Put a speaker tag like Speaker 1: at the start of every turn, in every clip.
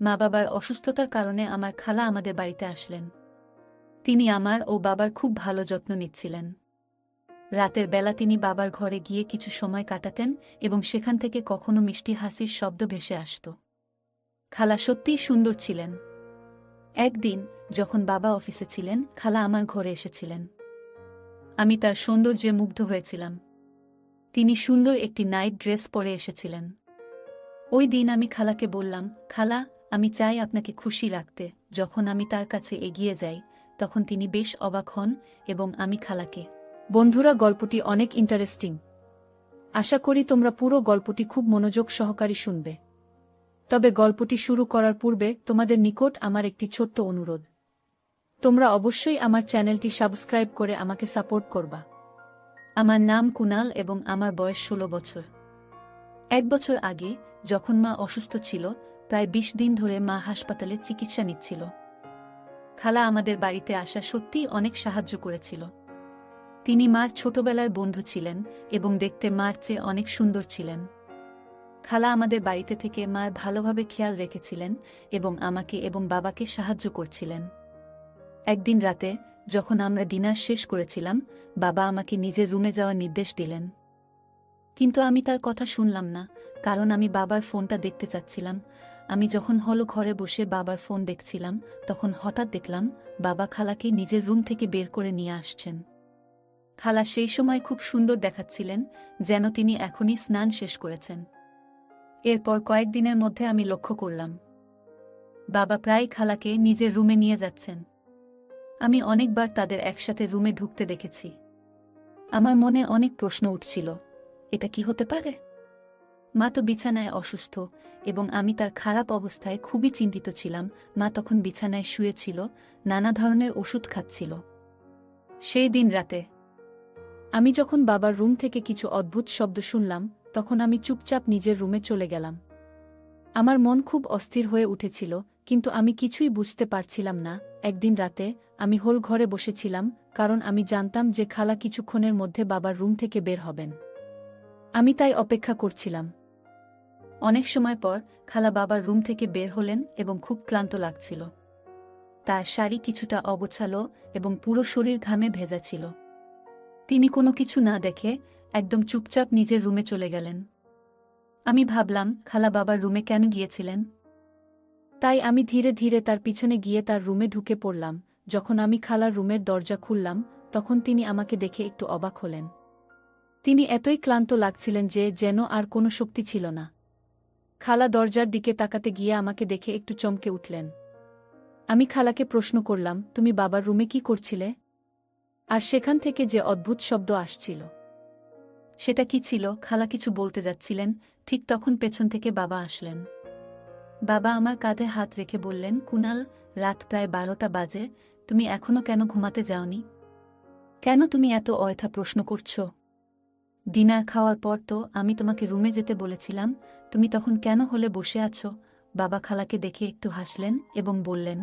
Speaker 1: মা বাবার অসুস্থতার কারণে আমার খালা আমাদের বাড়িতে আসলেন। তিনি আমার ও বাবার খুব ভালো যত্ন নিচ্ছিলেন। রাতের বেলা তিনি বাবার ঘরে গিয়ে কিছু সময় কাটাতেন এবং সেখান থেকে কখনো মিষ্টি হাসির শব্দ ভেসে আসত। খালা সত্যিই সুন্দর ছিলেন। একদিন যখন বাবা অফিসে ছিলেন, খালা আমার ঘরে এসেছিলেন। আমি তার সৌন্দর্যে মুগ্ধ হয়েছিলাম। তিনি সুন্দর একটি নাইট ড্রেস পরে এসেছিলেন। ওই দিন আমি খালাকে বললাম, খালা, আমি চাই আপনাকে খুশি রাখতে। যখন আমি তার কাছে এগিয়ে যাই, তখন তিনি বেশ অবাক হন এবং আমি খালাকে। বন্ধুরা, গল্পটি অনেক ইন্টারেস্টিং। আশা করি তোমরা পুরো গল্পটি খুব মনোযোগ সহকারে শুনবে। তবে গল্পটি শুরু করার পূর্বে তোমাদের নিকট আমার একটি ছোট্ট অনুরোধ। তোমরা অবশ্যই আমার চ্যানেলটি সাবস্ক্রাইব করে আমাকে সাপোর্ট করবা। আমার নাম কুনাল এবং আমার বয়স 16 বছর। 1 বছর আগে যখন মা অসুস্থ ছিল, প্রায় 20 দিন ধরে মা হাসপাতালে চিকিৎসা নিচ্ছিল, খালা আমাদের বাড়িতে আসা সত্যিই অনেক সাহায্য করেছিল। তিনি মার ছোটবেলার বন্ধু ছিলেন এবং দেখতে মার চেয়ে অনেক সুন্দর ছিলেন। খালা আমাদের বাড়িতে থেকে মার ভালোভাবে খেয়াল রেখেছিলেন এবং আমাকে এবং বাবাকে সাহায্য করছিলেন। একদিন রাতে যখন আমরা ডিনার শেষ করেছিলাম, বাবা আমাকে নিজের রুমে যাওয়ার নির্দেশ দিলেন। কিন্তু আমি তার কথা শুনলাম না, কারণ আমি বাবার ফোনটা দেখতে চাচ্ছিলাম। আমি যখন হলো ঘরে বসে বাবার ফোন দেখছিলাম, তখন হঠাৎ দেখলাম বাবা খালাকে নিজের রুম থেকে বের করে নিয়ে আসছেন। খালা সেই সময় খুব সুন্দর দেখাচ্ছিলেন, যেন তিনি এখনই স্নান শেষ করেছেন। এরপর কয়েকদিনের মধ্যে আমি লক্ষ্য করলাম বাবা প্রায় খালাকে নিজের রুমে নিয়ে যাচ্ছেন। আমি অনেকবার তাদের একসাথে রুমে ঢুকতে দেখেছি। আমার মনে অনেক প্রশ্ন উঠছিল, এটা কি হতে পারে? মা তো বিছানায় অসুস্থ এবং আমি তার খারাপ অবস্থায় খুবই চিন্তিত ছিলাম। মা তখন বিছানায় শুয়েছিল, নানা ধরনের ওষুধ খাচ্ছিল। সেই দিন রাতে আমি যখন বাবার রুম থেকে কিছু অদ্ভুত শব্দ শুনলাম, তখন আমি চুপচাপ নিজের রুমে চলে গেলাম। আমার মন খুব অস্থির হয়ে উঠেছিল, কিন্তু আমি কিছুই বুঝতে পারছিলাম না। একদিন রাতে আমি হোল ঘরে বসেছিলাম, কারণ আমি জানতাম যে খালা কিছুক্ষণের মধ্যে বাবার রুম থেকে বের হবেন। আমি তাই অপেক্ষা করছিলাম। অনেক সময় পর খালা বাবার রুম থেকে বের হলেন এবং খুব ক্লান্ত লাগছিল। তার শাড়ি কিছুটা অগোছালো এবং পুরো শরীর ঘামে ভেজা ছিল। তিনি কোনো কিছু না দেখে একদম চুপচাপ নিজের রুমে চলে গেলেন। আমি ভাবলাম, খালা বাবার রুমে কেন গিয়েছিলেন? তাই আমি ধীরে ধীরে তার পিছনে গিয়ে তার রুমে ঢুকে পড়লাম। যখন আমি খালার রুমের দরজা খুললাম, তখন তিনি আমাকে দেখে একটু অবাক হলেন। তিনি এতই ক্লান্ত লাগছিলেন যে যেন আর কোনো শক্তি ছিল না। খালা দরজার দিকে তাকাতে গিয়ে আমাকে দেখে একটু চমকে উঠলেন। আমি খালাকে প্রশ্ন করলাম, তুমি বাবার রুমে কি করছিলে? আর সেখান থেকে যে অদ্ভুত শব্দ আসছিল, সেটা কি ছিল? খালা কিছু বলতে যাচ্ছিলেন, ঠিক তখন পেছন থেকে বাবা আসলেন। বাবা আমার কাঁধে হাত রেখে বললেন, কুনাল, রাত প্রায় 12টা বাজে, তুমি এখনো কেন ঘুমাতে যাওনি? কেন তুমি এত অযথা প্রশ্ন করছো? ডিনার খাওয়ার পর তো আমি তোমাকে রুমে যেতে বলেছিলাম, তুমি তখন কেন হলে বসে আছো? বাবা খালাকে দেখে একটু হাসলেন এবং বললেন,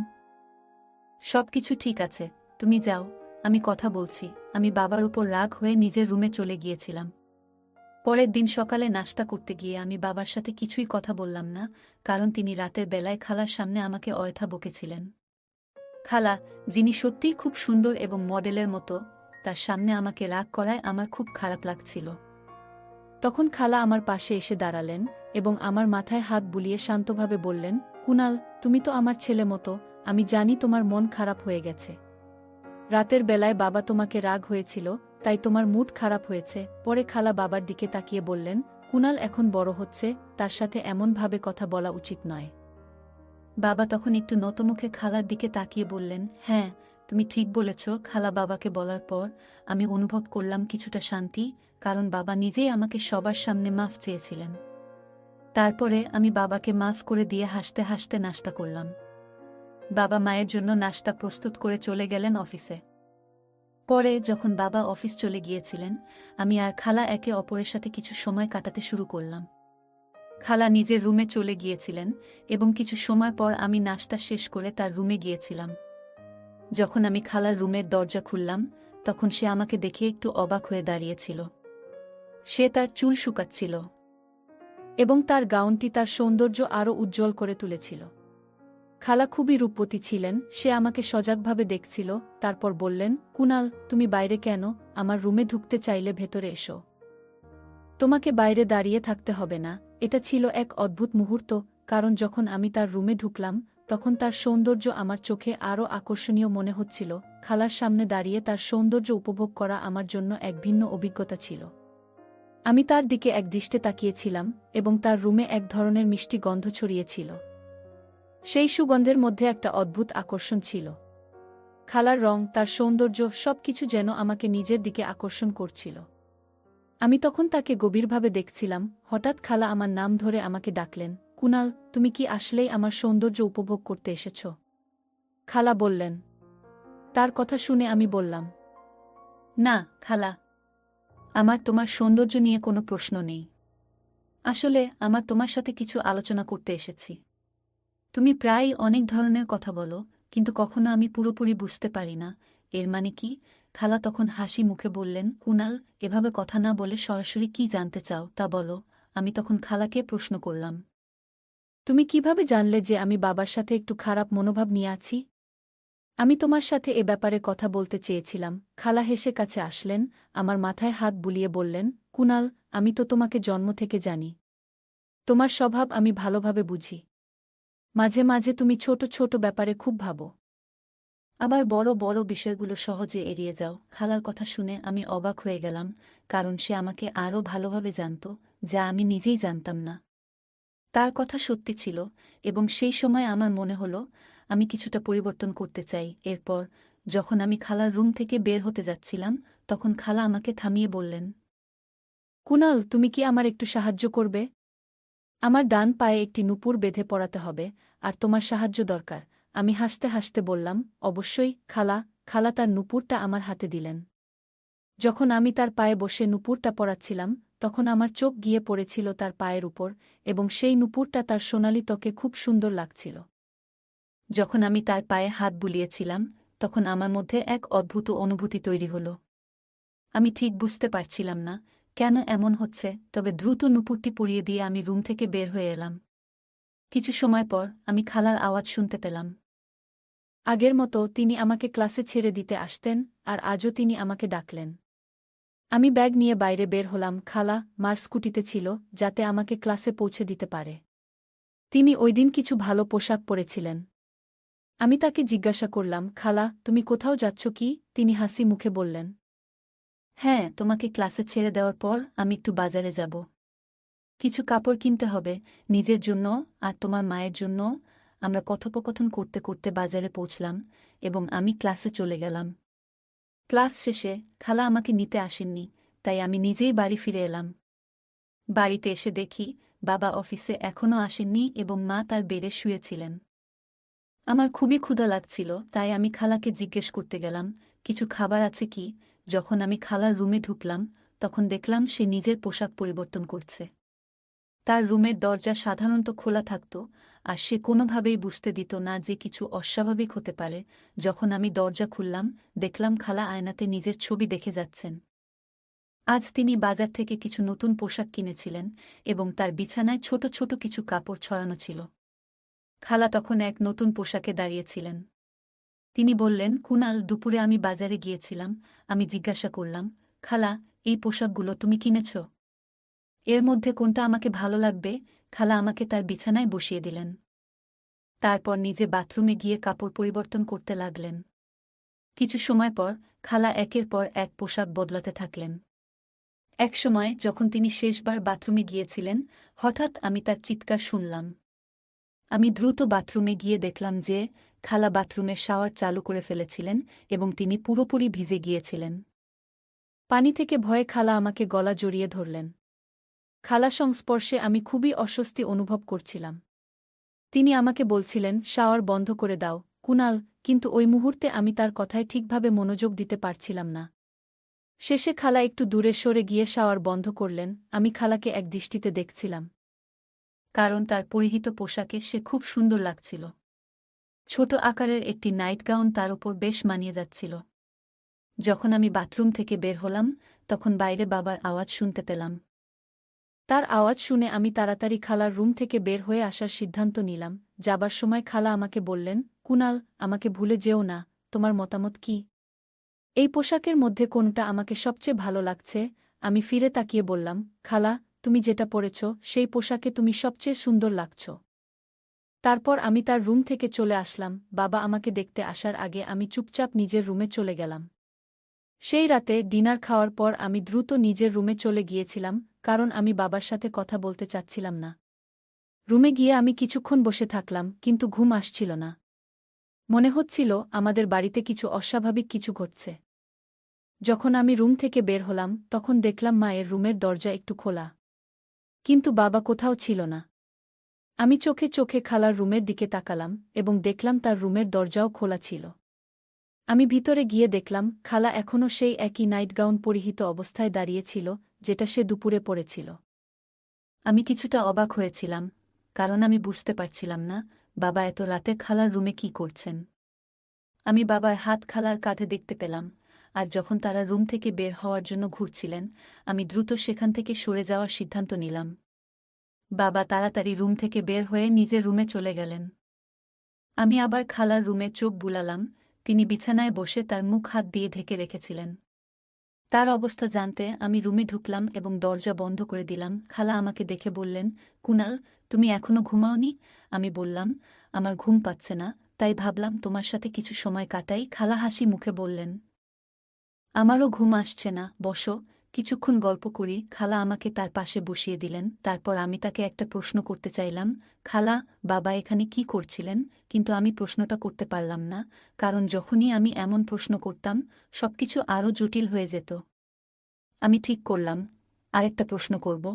Speaker 1: সবকিছু ঠিক আছে, তুমি যাও, আমি কথা বলছি। আমি বাবার উপর রাগ হয়ে নিজের রুমে চলে গিয়েছিলাম। পরের দিন সকালে নাস্তা করতে গিয়ে আমি বাবার সাথে কিছুই কথা বললাম না, কারণ তিনি রাতের বেলায় খালার সামনে আমাকে অযথা বকেছিলেন। খালা, যিনি সত্যিই খুব সুন্দর এবং মডেলের মতো, তার সামনে আমাকে রাগ করায় আমার খুব খারাপ লাগছিল। তখন খালা আমার পাশে এসে দাঁড়ালেন এবং আমার মাথায় হাত বুলিয়ে শান্তভাবে বললেন, কুনাল, তুমি তো আমার ছেলে মতো, আমি জানি তোমার মন খারাপ হয়ে গেছে। রাতের বেলায় বাবা তোমাকে রাগ হয়েছিল, তাই তোমার মুড খারাপ হয়েছে। পরে খালা বাবার দিকে তাকিয়ে বললেন, কুনাল এখন বড় হচ্ছে, তার সাথে এমনভাবে কথা বলা উচিত নয়। বাবা তখন একটু নতমুখে খালার দিকে তাকিয়ে বললেন, হ্যাঁ, তুমি ঠিক বলেছ। খালা বাবাকে বলার পর আমি অনুভব করলাম কিছুটা শান্তি, কারণ বাবা নিজেই আমাকে সবার সামনে মাফ চেয়েছিলেন। তারপরে আমি বাবাকে মাফ করে দিয়ে হাসতে হাসতে নাস্তা করলাম। বাবা মায়ের জন্য নাস্তা প্রস্তুত করে চলে গেলেন অফিসে। পরে যখন বাবা অফিস চলে গিয়েছিলেন, আমি আর খালা একে অপরের সাথে কিছু সময় কাটাতে শুরু করলাম। খালা নিজের রুমে চলে গিয়েছিলেন এবং কিছু সময় পর আমি নাস্তা শেষ করে তার রুমে গিয়েছিলাম। যখন আমি খালার রুমের দরজা খুললাম, তখন সে আমাকে দেখে একটু অবাক হয়ে দাঁড়িয়েছিল। সে তার চুল শুকাচ্ছিল এবং তার গাউনটি তার সৌন্দর্য আরও উজ্জ্বল করে তুলেছিল। খালা খুবই রূপবতী ছিলেন, সে আমাকে সজাগভাবে দেখছিল, তারপর বললেন, কুনাল, তুমি বাইরে কেন? আমার রুমে ঢুকতে চাইলে ভেতরে এসো। তোমাকে বাইরে দাঁড়িয়ে থাকতে হবে না। এটা ছিল এক অদ্ভুত মুহূর্ত, কারণ যখন আমি তার রুমে ঢুকলাম, তখন তার সৌন্দর্য আমার চোখে আরও আকর্ষণীয় মনে হচ্ছিল। খালার সামনে দাঁড়িয়ে তার সৌন্দর্য উপভোগ করা আমার জন্য এক ভিন্ন অভিজ্ঞতা ছিল। আমি তার দিকে একদৃষ্টে তাকিয়েছিলাম, এবং তার রুমে এক ধরনের মিষ্টি গন্ধ ছড়িয়েছিল। সেই সুগন্ধের মধ্যে একটা অদ্ভুত আকর্ষণ ছিল। খালার রং, তার সৌন্দর্য, সবকিছু যেন আমাকে নিজের দিকে আকর্ষণ করছিল। আমি তখন তাকে গভীরভাবে দেখছিলাম। হঠাৎ খালা আমার নাম ধরে আমাকে ডাকলেন, কুনাল, তুমি কি আসলেই আমার সৌন্দর্য উপভোগ করতে এসেছ? খালা বললেন। তার কথা শুনে আমি বললাম, না খালা, আমার তোমার সৌন্দর্য নিয়ে কোনো প্রশ্ন নেই। আসলে আমার তোমার সাথে কিছু আলোচনা করতে এসেছি। তুমি প্রায়ই অনেক ধরনের কথা বলো, কিন্তু কখনো আমি পুরোপুরি বুঝতে পারি না এর মানে কি। খালা তখন হাসি মুখে বললেন, কুনাল, এভাবে কথা না বলে সরাসরি কি জানতে চাও তা বলো। আমি তখন খালাকে প্রশ্ন করলাম, তুমি কিভাবে জানলে যে আমি বাবার সাথে একটু খারাপ মনোভাব নিয়ে আছি? আমি তোমার সাথে এ ব্যাপারে কথা বলতে চেয়েছিলাম। খালা হেসে কাছে আসলেন, আমার মাথায় হাত বুলিয়ে বললেন, কুনাল, আমি তো তোমাকে জন্ম থেকে জানি। তোমার স্বভাব আমি ভালোভাবে বুঝি। মাঝে মাঝে তুমি ছোট ছোট ব্যাপারে খুব ভাবো, আবার বড় বড় বিষয়গুলো সহজে এড়িয়ে যাও। খালার কথা শুনে আমি অবাক হয়ে গেলাম, কারণ সে আমাকে আরও ভালোভাবে জানত, যা আমি নিজেই জানতাম না। তার কথা সত্যি ছিল, এবং সেই সময় আমার মনে হলো আমি কিছুটা পরিবর্তন করতে চাই। এরপর যখন আমি খালার রুম থেকে বের হতে যাচ্ছিলাম, তখন খালা আমাকে থামিয়ে বললেন, কুনাল, তুমি কি আমার একটু সাহায্য করবে? আমার ডান পায়ে একটি নূপুর বেঁধে পরাতে হবে, আর তোমার সাহায্য দরকার। আমি হাসতে হাসতে বললাম, অবশ্যই খালা। খালা তার নূপুরটা আমার হাতে দিলেন। যখন আমি তার পায়ে বসে নূপুরটা পরাচ্ছিলাম, তখন আমার চোখ গিয়ে পড়েছিল তার পায়ের উপর, এবং সেই নূপুরটা তার সোনালি ত্বকে খুব সুন্দর লাগছিল। যখন আমি তার পায়ে হাত বুলিয়েছিলাম, তখন আমার মধ্যে এক অদ্ভুত অনুভূতি তৈরি হল। আমি ঠিক বুঝতে পারছিলাম না কেন এমন হচ্ছে, তবে দ্রুত নূপুরটি পরিয়ে দিয়ে আমি রুম থেকে বের হয়ে এলাম। কিছু সময় পর আমি খালার আওয়াজ শুনতে পেলাম। আগের মতো তিনি আমাকে ক্লাসে ছেড়ে দিতে আসতেন, আর আজও তিনি আমাকে ডাকলেন। আমি ব্যাগ নিয়ে বাইরে বের হলাম। খালা মার স্কুটিতে ছিল, যাতে আমাকে ক্লাসে পৌঁছে দিতে পারে। তিনি ওই দিন কিছু ভালো পোশাক পরেছিলেন। আমি তাকে জিজ্ঞাসা করলাম, খালা, তুমি কোথাও যাচ্ছ কি? তিনি হাসি মুখে বললেন, হ্যাঁ, তোমাকে ক্লাসে ছেড়ে দেওয়ার পর আমি একটু বাজারে যাব। কিছু কাপড় কিনতে হবে, নিজের জন্য আর তোমার মায়ের জন্য। আমরা কথোপকথন করতে করতে বাজারে পৌঁছলাম, এবং আমি ক্লাসে চলে গেলাম। ক্লাস শেষে খালা আমাকে নিতে আসেননি, তাই আমি নিজেই বাড়ি ফিরে এলাম। বাড়িতে এসে দেখি বাবা অফিসে এখনও আসেননি, এবং মা তার বেডে শুয়েছিলেন। আমার খুবই ক্ষুধা লাগছিল, তাই আমি খালাকে জিজ্ঞেস করতে গেলাম, কিছু খাবার আছে কি? যখন আমি খালার রুমে ঢুকলাম, তখন দেখলাম সে নিজের পোশাক পরিবর্তন করছে। তার রুমের দরজা সাধারণত খোলা থাকত, আর সে কোনোভাবেই বুঝতে দিত না যে কিছু অস্বাভাবিক হতে পারে। যখন আমি দরজা খুললাম, দেখলাম খালা আয়নাতে নিজের ছবি দেখে যাচ্ছেন। আজ তিনি বাজার থেকে কিছু নতুন পোশাক কিনেছিলেন, এবং তার বিছানায় ছোট ছোট কিছু কাপড় ছড়ানো ছিল। খালা তখন এক নতুন পোশাকে দাঁড়িয়েছিলেন। তিনি বললেন, কুনাল, দুপুরে আমি বাজারে গিয়েছিলাম। আমি জিজ্ঞাসা করলাম, খালা, এই পোশাকগুলো তুমি কিনেছ? এর মধ্যে কোনটা আমাকে ভালো লাগবে? খালা আমাকে তার বিছানায় বসিয়ে দিলেন। তারপর নিজে বাথরুমে গিয়ে কাপড় পরিবর্তন করতে লাগলেন। কিছু সময় পর খালা একের পর এক পোশাক বদলাতে থাকলেন। একসময় যখন তিনি শেষবার বাথরুমে গিয়েছিলেন, হঠাৎ আমি তার চিৎকার শুনলাম। আমি দ্রুত বাথরুমে গিয়ে দেখলাম যে খালা বাথরুমের শাওয়ার চালু করে ফেলেছিলেন, এবং তিনি পুরোপুরি ভিজে গিয়েছিলেন। পানি থেকে ভয়ে খালা আমাকে গলা জড়িয়ে ধরলেন। খালা সংস্পর্শে আমি খুবই অস্বস্তি অনুভব করছিলাম। তিনি আমাকে বলছিলেন, শাওয়ার বন্ধ করে দাও কুনাল, কিন্তু ওই মুহূর্তে আমি তার কথায় ঠিকভাবে মনোযোগ দিতে পারছিলাম না। শেষে খালা একটু দূরে সরে গিয়ে শাওয়ার বন্ধ করলেন। আমি খালাকে একদৃষ্টিতে দেখছিলাম, কারণ তার পরিহিত পোশাকে সে খুব সুন্দর লাগছিল। ছোট আকারের একটি নাইট গাউন তার উপর বেশ মানিয়ে যাচ্ছিল। যখন আমি বাথরুম থেকে বের হলাম, তখন বাইরে বাবার আওয়াজ শুনতে পেলাম। তার আওয়াজ শুনে আমি তাড়াতাড়ি খালার রুম থেকে বের হয়ে আসার সিদ্ধান্ত নিলাম। যাবার সময় খালা আমাকে বললেন, কুনাল, আমাকে ভুলে যেও না, তোমার মতামত কি? এই পোশাকের মধ্যে কোনটা আমাকে সবচেয়ে ভালো লাগছে? আমি ফিরে তাকিয়ে বললাম, খালা, তুমি যেটা পরেছ সেই পোশাকে তুমি সবচেয়ে সুন্দর লাগছ। তারপর আমি তার রুম থেকে চলে আসলাম। বাবা আমাকে দেখতে আসার আগে আমি চুপচাপ নিজের রুমে চলে গেলাম। সেই রাতে ডিনার খাওয়ার পর আমি দ্রুত নিজের রুমে চলে গিয়েছিলাম, কারণ আমি বাবার সাথে কথা বলতে চাচ্ছিলাম না। রুমে গিয়ে আমি কিছুক্ষণ বসে থাকলাম, কিন্তু ঘুম আসছিল না। মনে হচ্ছিল আমাদের বাড়িতে কিছু অস্বাভাবিক কিছু ঘটছে। যখন আমি রুম থেকে বের হলাম তখন দেখলাম মায়ের রুমের দরজা একটু খোলা, কিন্তু বাবা কোথাও ছিল না। আমি চোখে চোখে খালার রুমের দিকে তাকালাম এবং দেখলাম তার রুমের দরজাও খোলা ছিল। আমি ভিতরে গিয়ে দেখলাম খালা এখনও সেই একই নাইট গাউন পরিহিত অবস্থায় দাঁড়িয়েছিল, যেটা সে দুপুরে পরেছিল। আমি কিছুটা অবাক হয়েছিলাম, কারণ আমি বুঝতে পারছিলাম না বাবা এত রাতে খালার রুমে কি করছেন। আমি বাবার হাত খালার কাঁধে দেখতে পেলাম, আর যখন তারা রুম থেকে বের হওয়ার জন্য ঘুরছিলেন, আমি দ্রুত সেখান থেকে সরে যাওয়ার সিদ্ধান্ত নিলাম। বাবা তাড়াতাড়ি রুম থেকে বের হয়ে নিজের রুমে চলে গেলেন। আমি আবার খালার রুমে চোখ বুলালাম। তিনি বিছানায় বসে তার মুখ হাত দিয়ে ঢেকে রেখেছিলেন। তার অবস্থা জানতে আমি রুমে ঢুকলাম এবং দরজা বন্ধ করে দিলাম। খালা আমাকে দেখে বললেন, কুনাল, তুমি এখনো ঘুমাওনি? আমি বললাম, আমার ঘুম পাচ্ছে না, তাই ভাবলাম তোমার সাথে কিছু সময় কাটাই। খালা হাসি মুখে বললেন, আমারও ঘুম আসছে না, বসো, কিছুক্ষণ গল্প করি। খালা আমাকে তার পাশে বসিয়ে দিলেন। তারপর আমি তাকে একটা প্রশ্ন করতে চাইলাম, খালা, বাবা এখানে কি করছিলেন? কিন্তু আমি প্রশ্নটা করতে পারলাম না, কারণ যখনই আমি এমন প্রশ্ন করতাম সবকিছু আরও জটিল হয়ে যেত। আমি ঠিক করলাম আরেকটা প্রশ্ন করব,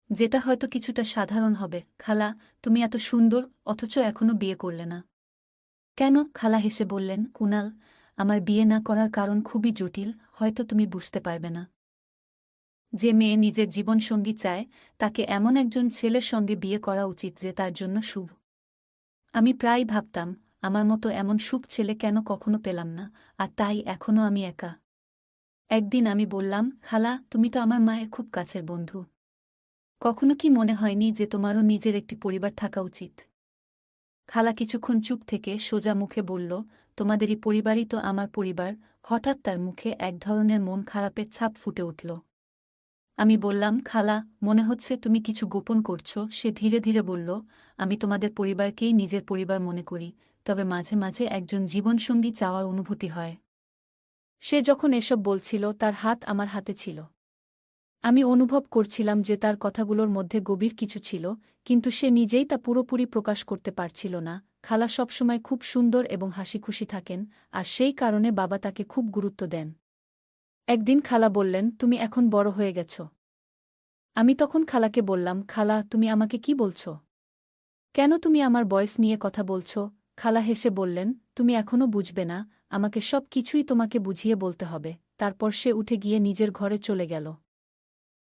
Speaker 1: যেটা হয়তো কিছুটা সাধারণ হবে। খালা, তুমি এত সুন্দর, অথচ এখনো বিয়ে করলে না কেন? খালা হেসে বললেন, কুনাল, আমার বিয়ে না করার কারণ খুবই জটিল, হয়তো তুমি বুঝতে পারবে না। যে মেয়ে নিজের জীবনসঙ্গী চায়, তাকে এমন একজন ছেলের সঙ্গে বিয়ে করা উচিত যে তার জন্য শুভ। আমি প্রায় ভাবতাম, আমার মতো এমন সুখ ছেলে কেন কখনো পেলাম না, আর তাই এখনও আমি একা। একদিন আমি বললাম, খালা, তুমি তো আমার মায়ের খুব কাছের বন্ধু। কখনো কি মনে হয়নি যে তোমারও নিজের একটি পরিবার থাকা উচিত? খালা কিছুক্ষণ চুপ থেকে সোজা মুখে বলল, তোমাদেরই পরিবারই তো আমার পরিবার। হঠাৎ তার মুখে এক ধরনের মন খারাপের ছাপ ফুটে উঠল। আমি বললাম, খালা, মনে হচ্ছে তুমি কিছু গোপন করছো। সে ধীরে ধীরে বলল, আমি তোমাদের পরিবারকেই নিজের পরিবার মনে করি, তবে মাঝে মাঝে একজন জীবনসঙ্গী চাওয়ার অনুভূতি হয়। সে যখন এসব বলছিল তার হাত আমার হাতে ছিল। আমি অনুভব করছিলাম যে তার কথাগুলোর মধ্যে গভীর কিছু ছিল, কিন্তু সে নিজেই তা পুরোপুরি প্রকাশ করতে পারছিল না। খালা সবসময় খুব সুন্দর এবং হাসিখুশি থাকেন, আর সেই কারণে বাবা তাকে খুব গুরুত্ব দেন। একদিন খালা বললেন, তুমি এখন বড় হয়ে গেছ। আমি তখন খালাকে বললাম, খালা, তুমি আমাকে কি বলছ? কেন তুমি আমার বয়স নিয়ে কথা বলছ? খালা হেসে বললেন, তুমি এখনও বুঝবে না, আমাকে সব কিছুই তোমাকে বুঝিয়ে বলতে হবে। তারপর সে উঠে গিয়ে নিজের ঘরে চলে গেল।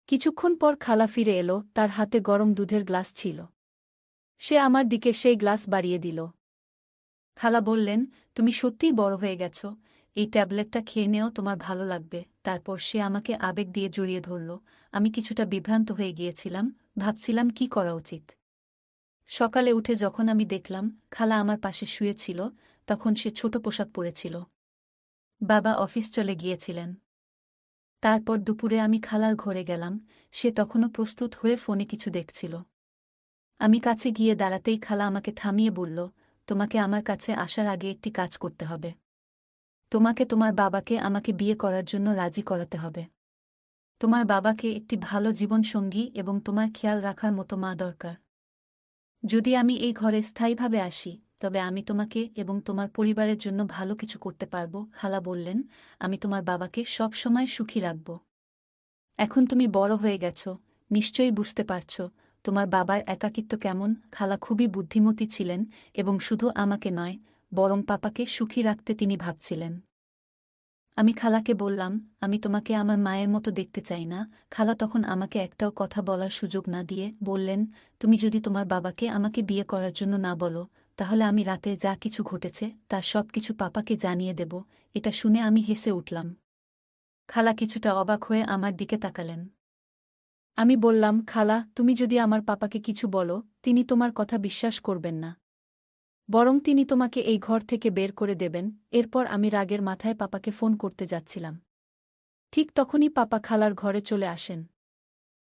Speaker 1: কিছুক্ষণ পর খালা ফিরে এলো, তার হাতে গরম দুধের গ্লাস ছিল। সে আমার দিকে সেই গ্লাস বাড়িয়ে দিল। খালা বললেন, তুমি সত্যিই বড় হয়ে গেছ, এই ট্যাবলেটটা খেয়ে নেও, তোমার ভালো লাগবে। তারপর সে আমাকে আবেগ দিয়ে জড়িয়ে ধরল। আমি কিছুটা বিভ্রান্ত হয়ে গিয়েছিলাম, ভাবছিলাম কি করা উচিত। সকালে উঠে যখন আমি দেখলাম খালা আমার পাশে শুয়েছিল, তখন সে ছোট পোশাক পরেছিল। বাবা অফিস চলে গিয়েছিলেন। তারপর দুপুরে আমি খালার ঘরে গেলাম, সে তখনও প্রস্তুত হয়ে ফোনে কিছু দেখছিল। আমি কাছে গিয়ে দাঁড়াতেই খালা আমাকে থামিয়ে বলল, তোমাকে আমার কাছে আসার আগে একটি কাজ করতে হবে। তোমাকে তোমার বাবাকে আমাকে বিয়ে করার জন্য রাজি করাতে হবে। তোমার বাবাকে একটি ভালো জীবনসঙ্গী এবং তোমার খেয়াল রাখার মতো মা দরকার। যদি আমি এই ঘরে স্থায়ীভাবে আসি, তবে আমি তোমাকে এবং তোমার পরিবারের জন্য ভালো কিছু করতে পারব। খালা বললেন, আমি তোমার বাবাকে সব সময় সুখী রাখব। এখন তুমি বড় হয়ে গেছ, নিশ্চয়ই বুঝতে পারছ তোমার বাবার একাকিত্ব কেমন। খালা খুবই বুদ্ধিমতী ছিলেন এবং শুধু আমাকে নয়, বরং পাপাকে সুখী রাখতে তিনি ভাবছিলেন। আমি খালাকে বললাম, আমি তোমাকে আমার মায়ের মতো দেখতে চাই না। খালা তখন আমাকে একটাও কথা বলার সুযোগ না দিয়ে বললেন, তুমি যদি তোমার বাবাকে আমাকে বিয়ে করার জন্য না বলো, তাহলে আমি রাতে যা কিছু ঘটেছে তার সব কিছু পাপাকে জানিয়ে দেব। এটা শুনে আমি হেসে উঠলাম। খালা কিছুটা অবাক হয়ে আমার দিকে তাকালেন। আমি বললাম, খালা, তুমি যদি আমার পাপাকে কিছু বলো, তিনি তোমার কথা বিশ্বাস করবেন না। বরং তিনি তোমাকে এই ঘর থেকে বের করে দেবেন। এরপর আমি রাগের মাথায় পাপাকে ফোন করতে যাচ্ছিলাম। ঠিক তখনই পাপা খালার ঘরে চলে আসেন।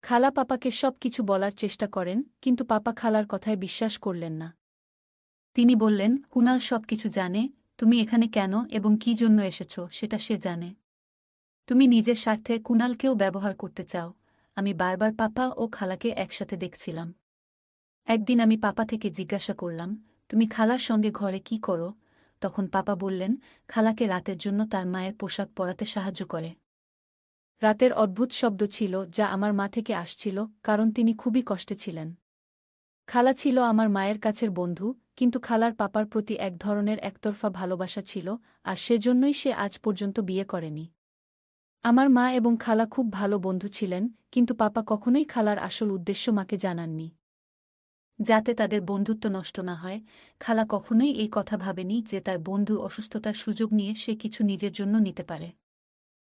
Speaker 1: খালা পাপাকে সব কিছু বলার চেষ্টা করেন, কিন্তু পাপা খালার কথায় বিশ্বাস করলেন না। তিনি বললেন, কুনাল সব কিছু জানে, তুমি এখানে কেন এবং কী জন্য এসেছ সেটা সে জানে। তুমি নিজের স্বার্থে কুনালকেও ব্যবহার করতে চাও। আমি বারবার পাপা ও খালাকে একসাথে দেখছিলাম। একদিন আমি পাপা থেকে জিজ্ঞাসা করলাম, তুমি খালার সঙ্গে ঘরে কি করো? তখন পাপা বললেন, খালাকে রাতের জন্য তার মায়ের পোশাক পরাতে সাহায্য করে। রাতের অদ্ভুত শব্দ ছিল যা আমার মা থেকে আসছিল, কারণ তিনি খুবই কষ্টে ছিলেন। খালা ছিল আমার মায়ের কাছের বন্ধু, কিন্তু খালার পাপার প্রতি এক ধরনের একতরফা ভালোবাসা ছিল, আর সেজন্যই সে আজ পর্যন্ত বিয়ে করেনি। আমার মা এবং খালা খুব ভালো বন্ধু ছিলেন, কিন্তু পাপা কখনোই খালার আসল উদ্দেশ্য মাকে জানাননি। যাতে তাদের বন্ধুত্ব নষ্ট না হয়, খালা কখনোই এই কথা ভাবেনি যে তার বন্ধুর অসুস্থতার সুযোগ নিয়ে সে কিছু নিজের জন্য নিতে পারে।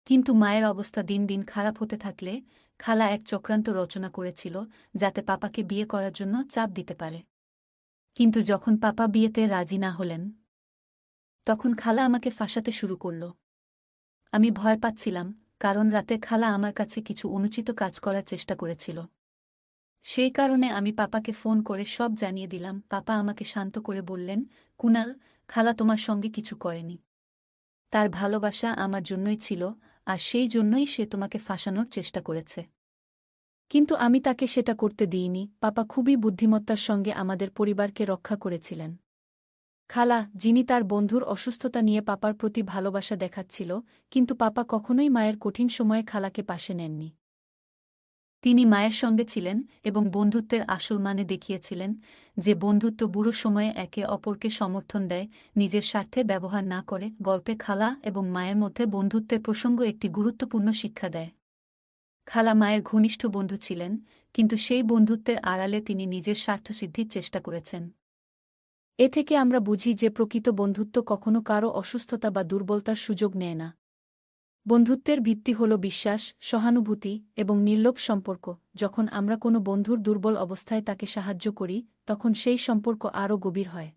Speaker 1: কিন্তু মায়ের অবস্থা দিন দিন খারাপ হতে থাকলে খালা এক চক্রান্ত রচনা করেছিল, যাতে পাপাকে বিয়ে করার জন্য চাপ দিতে পারে। কিন্তু যখন পাপা বিয়েতে রাজি না হলেন, তখন খালা আমাকে ফাঁসাতে শুরু করল। আমি ভয় পাচ্ছিলাম, কারণ রাতে খালা আমার কাছে কিছু অনুচিত কাজ করার চেষ্টা করেছিল। সেই কারণে আমি পাপাকে ফোন করে সব জানিয়ে দিলাম। পাপা আমাকে শান্ত করে বললেন, কুনাল, খালা তোমার সঙ্গে কিছু করেনি। তার ভালোবাসা আমার জন্যই ছিল, আর সেই জন্যই সে তোমাকে ফাঁসানোর চেষ্টা করেছে। কিন্তু আমি তাকে সেটা করতে দিইনি। পাপা খুবই বুদ্ধিমত্তার সঙ্গে আমাদের পরিবারকে রক্ষা করেছিলেন। খালা, যিনি তার বন্ধুর অসুস্থতা নিয়ে পাপার প্রতি ভালোবাসা দেখাচ্ছিল, কিন্তু পাপা কখনোই মায়ের কঠিন সময়ে খালাকে পাশে নেননি। তিনি মায়ের সঙ্গে ছিলেন এবং বন্ধুত্বের আসল মানে দেখিয়েছিলেন, যে বন্ধুত্ব বুড়ো সময়ে একে অপরকে সমর্থন দেয়, নিজের স্বার্থে ব্যবহার না করে। গল্পে খালা এবং মায়ের মধ্যে বন্ধুত্বের প্রসঙ্গ একটি গুরুত্বপূর্ণ শিক্ষা দেয়। খালা মায়ের ঘনিষ্ঠ বন্ধু ছিলেন, কিন্তু সেই বন্ধুত্বের আড়ালে তিনি নিজের স্বার্থসিদ্ধির চেষ্টা করেছেন। এ থেকে আমরা বুঝি যে প্রকৃত বন্ধুত্ব কখনো কারও অসুস্থতা বা দুর্বলতার সুযোগ নেয় না। বন্ধুত্বের ভিত্তি হল বিশ্বাস, সহানুভূতি এবং নির্লোভ সম্পর্ক। যখন আমরা কোনো বন্ধুর দুর্বল অবস্থায় তাকে সাহায্য করি, তখন সেই সম্পর্ক আরও গভীর হয়।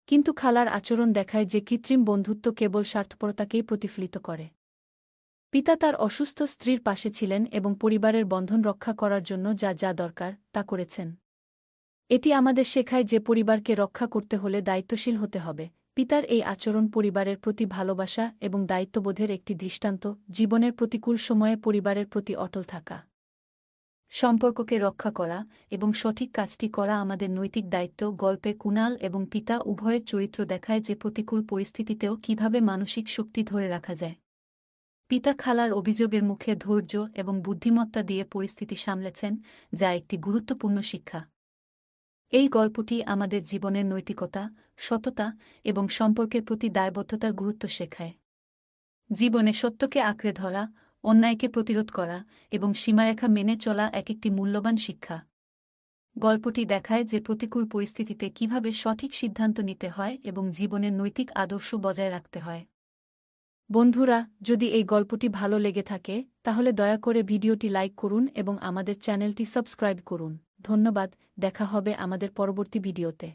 Speaker 1: কিন্তু খালার আচরণ দেখায় যে কৃত্রিম বন্ধুত্ব কেবল স্বার্থপরতাকেই প্রতিফলিত করে। পিতা তার অসুস্থ স্ত্রীর পাশে ছিলেন এবং পরিবারের বন্ধন রক্ষা করার জন্য যা যা দরকার তা করেছেন। এটি আমাদের শেখায় যে পরিবারকে রক্ষা করতে হলে দায়িত্বশীল হতে হবে। পিতার এই আচরণ পরিবারের প্রতি ভালোবাসা এবং দায়িত্ববোধের একটি দৃষ্টান্ত। জীবনের প্রতিকূল সময়ে পরিবারের প্রতি অটল থাকা, সম্পর্ককে রক্ষা করা এবং সঠিক কাজটি করা আমাদের নৈতিক দায়িত্ব। গল্পে কুনাল এবং পিতা উভয়ের চরিত্র দেখায় যে প্রতিকূল পরিস্থিতিতেও কিভাবে মানসিক শক্তি ধরে রাখা যায়। পিতা খালার অভিযোগের মুখে ধৈর্য এবং বুদ্ধিমত্তা দিয়ে পরিস্থিতি সামলেছেন, যা একটি গুরুত্বপূর্ণ শিক্ষা। এই গল্পটি আমাদের জীবনের নৈতিকতা, সততা এবং সম্পর্কের প্রতি দায়বদ্ধতার গুরুত্ব শেখায়। জীবনে সত্যকে আঁকড়ে ধরা, অন্যায়কে প্রতিরোধ করা এবং সীমারেখা মেনে চলা একটি মূল্যবান শিক্ষা। গল্পটি দেখায় যে প্রতিকূল পরিস্থিতিতে কিভাবে সঠিক সিদ্ধান্ত নিতে হয় এবং জীবনের নৈতিক আদর্শ বজায় রাখতে হয়। বন্ধুরা, যদি এই গল্পটি ভালো লেগে থাকে, তাহলে দয়া করে ভিডিওটি লাইক করুন এবং আমাদের চ্যানেলটি সাবস্ক্রাইব করুন। ধন্যবাদ। দেখা হবে আমাদের পরবর্তী ভিডিওতে।